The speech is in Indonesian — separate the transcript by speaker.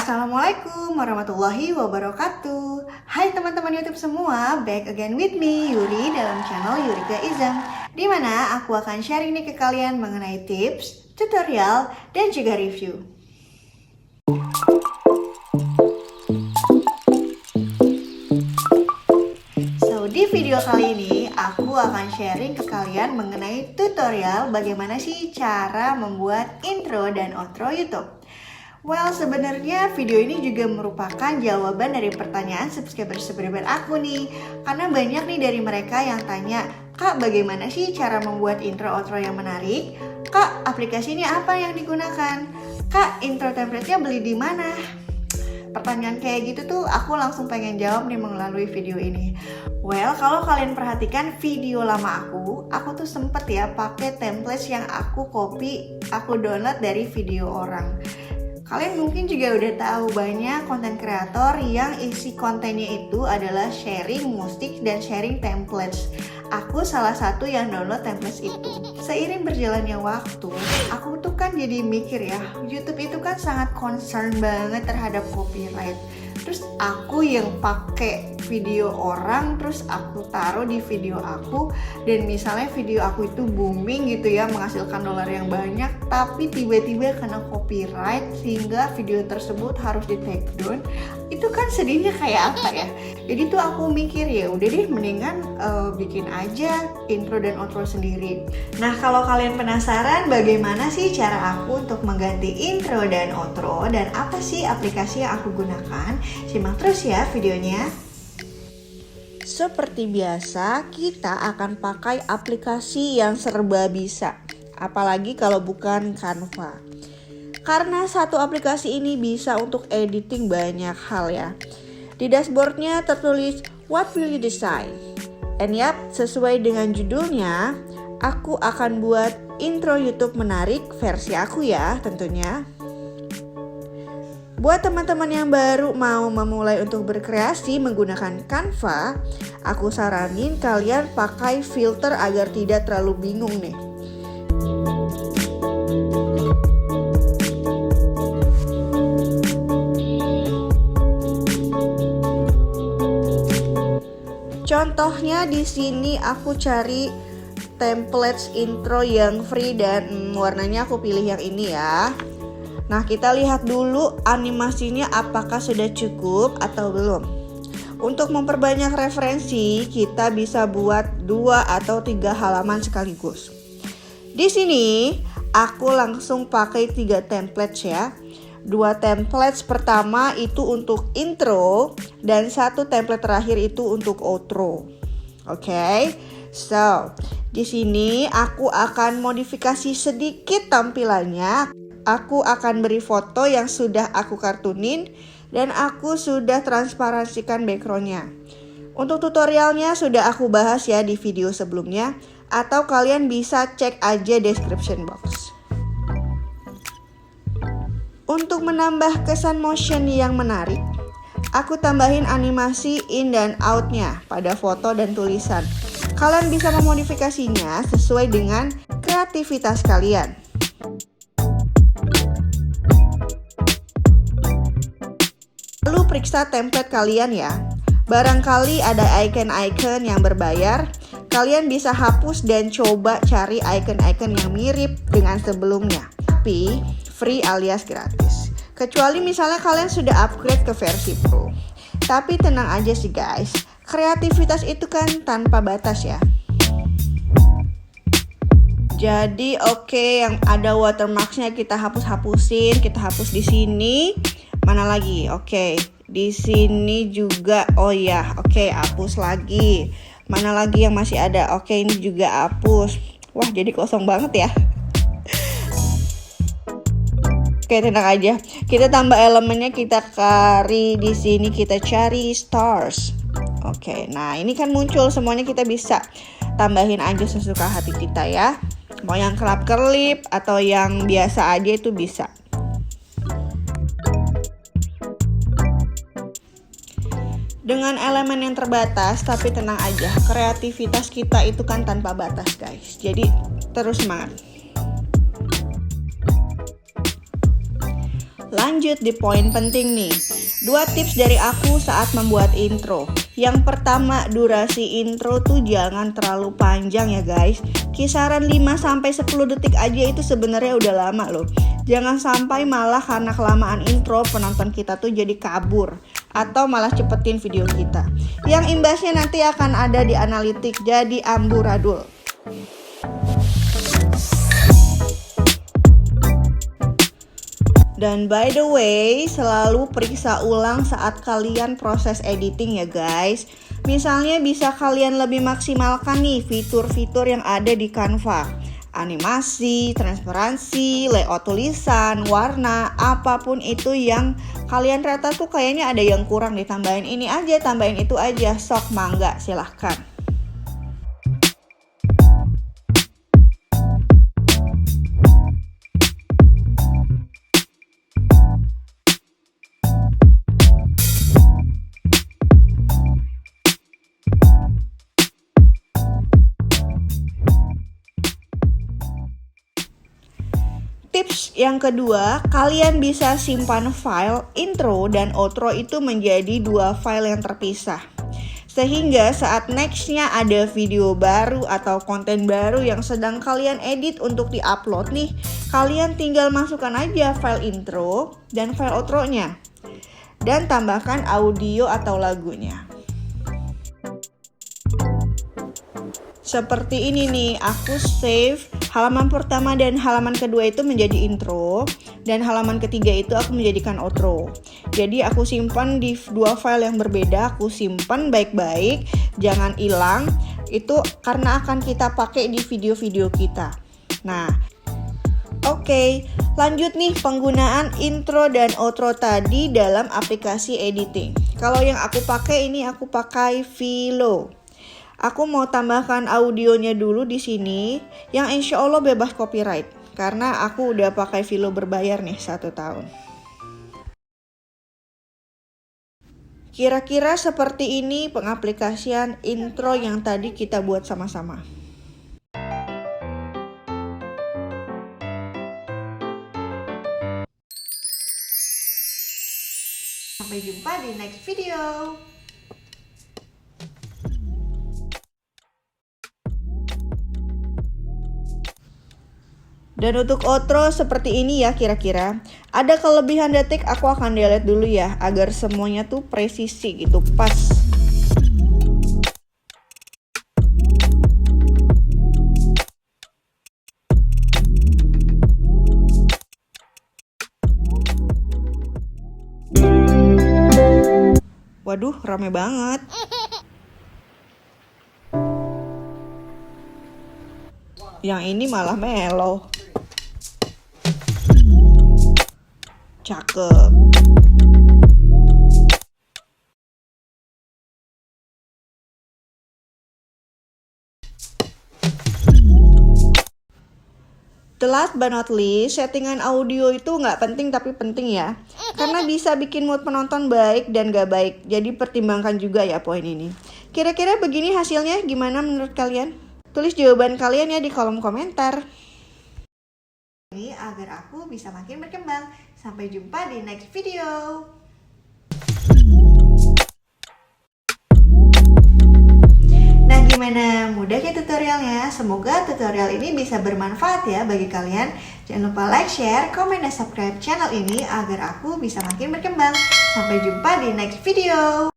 Speaker 1: Assalamualaikum warahmatullahi wabarakatuh. Hai teman-teman YouTube semua, back again with me Yuri dalam channel Yurika Izam, di mana aku akan sharing nih ke kalian mengenai tips, tutorial, dan juga review. Di video kali ini aku akan sharing ke kalian mengenai tutorial bagaimana sih cara membuat intro dan outro YouTube. Well, sebenarnya video ini juga merupakan jawaban dari pertanyaan subscriber aku nih. Karena banyak nih dari mereka yang tanya, "Kak, bagaimana sih cara membuat intro outro yang menarik? Kak, aplikasinya apa yang digunakan? Kak, intro template-nya beli di mana?" Pertanyaan kayak gitu tuh aku langsung pengen jawab nih melalui video ini. Well, kalau kalian perhatikan video lama aku tuh sempet ya pakai template yang aku copy, aku download dari video orang. Kalian mungkin juga udah tahu banyak konten kreator yang isi kontennya itu adalah sharing musik dan sharing templates. Aku salah satu yang download templates itu. Seiring berjalannya waktu, aku tuh kan jadi mikir ya, YouTube itu kan sangat concern banget terhadap copyright. Terus aku yang pakai video orang, terus aku taruh di video aku, dan misalnya video aku itu booming gitu ya, menghasilkan dolar yang banyak, tapi tiba-tiba kena copyright sehingga video tersebut harus di take down. Itu kan sedihnya kayak apa ya? Jadi tuh aku mikir ya udah deh mendingan bikin aja intro dan outro sendiri. Nah, kalau kalian penasaran bagaimana sih cara aku untuk mengganti intro dan outro dan apa sih aplikasi yang aku gunakan, simak terus ya videonya. Seperti biasa, kita akan pakai aplikasi yang serba bisa, apalagi kalau bukan Canva. Karena satu aplikasi ini bisa untuk editing banyak hal ya. Di dashboardnya tertulis "What will you design?" And yap, sesuai dengan judulnya, aku akan buat intro YouTube menarik versi aku ya tentunya. Buat teman-teman yang baru mau memulai untuk berkreasi menggunakan Canva, aku saranin kalian pakai filter agar tidak terlalu bingung nih. Contohnya di sini aku cari templates intro yang free dan warnanya aku pilih yang ini ya. Nah, kita lihat dulu animasinya apakah sudah cukup atau belum. Untuk memperbanyak referensi, kita bisa buat 2 atau 3 halaman sekaligus. Di sini aku langsung pakai 3 templates ya. 2 templates pertama itu untuk intro dan 1 template terakhir itu untuk outro. Oke. So, di sini aku akan modifikasi sedikit tampilannya. Aku akan beri foto yang sudah aku kartunin dan aku sudah transparansikan backgroundnya. Untuk tutorialnya sudah aku bahas ya di video sebelumnya, atau kalian bisa cek aja description box. Untuk menambah kesan motion yang menarik, aku tambahin animasi in dan outnya pada foto dan tulisan. Kalian bisa memodifikasinya sesuai dengan kreativitas kalian. Lalu periksa template kalian ya. Barangkali ada icon-icon yang berbayar, kalian bisa hapus dan coba cari icon-icon yang mirip dengan sebelumnya, tapi free alias gratis. Kecuali misalnya kalian sudah upgrade ke versi Pro. Tapi tenang aja sih guys, kreativitas itu kan tanpa batas ya. Jadi oke, yang ada watermarknya kita hapus-hapusin, kita hapus di sini. Mana lagi? Oke, di sini juga. Oh ya, oke, hapus lagi. Mana lagi yang masih ada? Oke, ini juga hapus. Wah, jadi kosong banget ya. Oke, tenang aja. Kita tambah elemennya, kita cari di sini, kita cari stars. Oke, nah ini kan muncul semuanya, kita bisa tambahin aja sesuka hati kita ya. Mau yang kelap-kelip atau yang biasa aja itu bisa. Dengan elemen yang terbatas, tapi tenang aja, kreativitas kita itu kan tanpa batas guys. Jadi terus semangat. lanjut di poin penting nih. 2 tips dari aku saat membuat intro. Yang pertama, durasi intro tuh jangan terlalu panjang ya guys. Kisaran 5-10 detik aja itu sebenarnya udah lama loh. Jangan sampai malah karena kelamaan intro penonton kita tuh jadi kabur atau malah cepetin video kita. Yang imbasnya nanti akan ada di analitik jadi amburadul. Dan by the way, selalu periksa ulang saat kalian proses editing ya guys. Misalnya bisa kalian lebih maksimalkan nih fitur-fitur yang ada di Canva. Animasi, transparansi, layout tulisan, warna, apapun itu yang kalian rata tuh kayaknya ada yang kurang, ditambahin ini aja, tambahin itu aja, sok mangga silahkan. Tips yang kedua, kalian bisa simpan file intro dan outro itu menjadi 2 file yang terpisah. Sehingga saat nextnya ada video baru atau konten baru yang sedang kalian edit untuk di-upload nih, kalian tinggal masukkan aja file intro dan file outro-nya. Dan tambahkan audio atau lagunya. Seperti ini nih, aku save halaman pertama dan halaman kedua itu menjadi intro, dan halaman ketiga itu aku menjadikan outro. Jadi aku simpan di 2 file yang berbeda, aku simpan baik-baik, jangan hilang. Itu karena akan kita pakai di video-video kita. Nah, oke, lanjut nih penggunaan intro dan outro tadi dalam aplikasi editing. Kalau yang aku pakai ini aku pakai Velo. Aku mau tambahkan audionya dulu di sini, yang insya Allah bebas copyright, karena aku udah pakai Velo berbayar nih 1 tahun. Kira-kira seperti ini pengaplikasian intro yang tadi kita buat sama-sama. Sampai jumpa di next video. Dan untuk outro seperti ini ya kira-kira. Ada kelebihan detik aku akan delete dulu ya, agar semuanya tuh presisi gitu, pas. Waduh, rame banget. Yang ini malah mellow. Cakep. The last but not least, settingan audio itu nggak penting tapi penting ya. Karena bisa bikin mood penonton baik dan gak baik. Jadi pertimbangkan juga ya poin ini. Kira-kira begini hasilnya, gimana menurut kalian? Tulis jawaban kalian ya di kolom komentar. Ini agar aku bisa makin berkembang. Sampai jumpa di next video. Nah, gimana? Mudah ya tutorialnya? Semoga tutorial ini bisa bermanfaat ya bagi kalian. Jangan lupa like, share, komen, dan subscribe channel ini agar aku bisa makin berkembang. Sampai jumpa di next video.